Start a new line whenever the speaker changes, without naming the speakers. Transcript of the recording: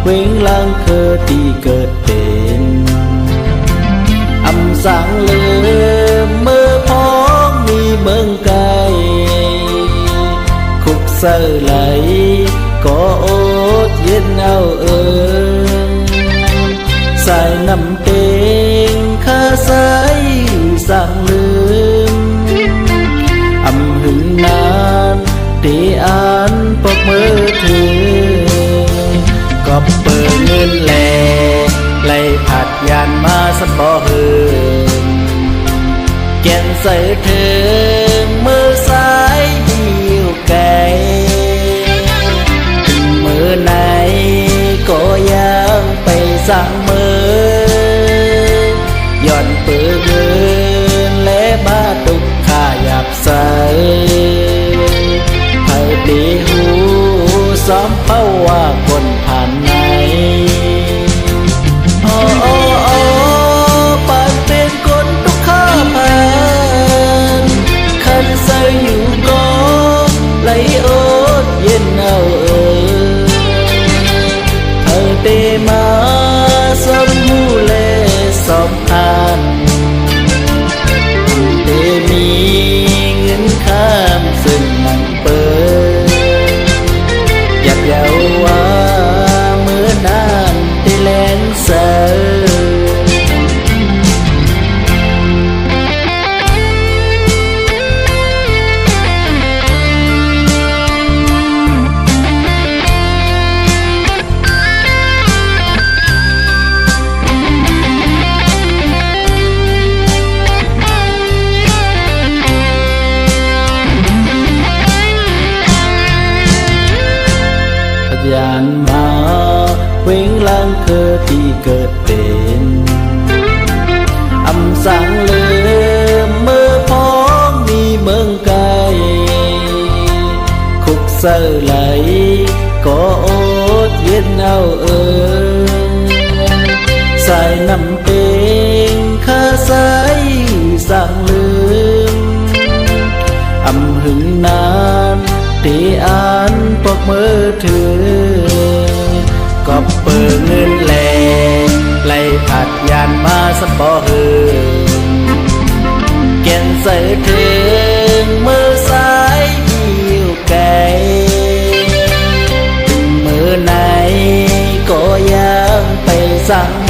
วิ่งลังเคอที่เกิดเป็นอำสังลืมเมื่อพ้องมีเมืองไกลคุกเสอไหลก็อดเย็นเอาสายน้ำเต็งข้าสายสั่งลืมอำหึงนานที่อ่านปกมือถือก็เปิดเงินแหล่ไล่ผัดยานมาสบอหืนแก่นใส่ถึงมือซ้ายหิวไก่มือไหนก็ยังไปสั่งมือย่อนเปิดเงินและมาตุกข้าหยับใส่ให้ตีหูซ้อมเป้าว่าคนผ่านไหนโอ้โอ้โอ้ปานเป็นคนทุกข้าผ่านคันใส่อยู่ก็ไหลอดเย็นเอาเธอเตมาสมหูเลสมพันเตมีเงินข้ามซึ่งมันเปิดอยากเยาว่าเมื่อนานได้แลนเสอยานมาวิ่งลังเคอที่เกิดเป็นอำสังลืมเมื่อพ้องมีเมืองไกลคุกเสอไหลก็อดเย็นเอาสายน้ำเต็งข้าสายสั่งลืมอำหึงนานที่อ่านปกมือถือก็เปิดเงินแหล่ไล่ผัดยานมาสบอหืนแก่นใส่ถึงมือซ้ายหิวไก่มือไหนก็ยังไปสั่ง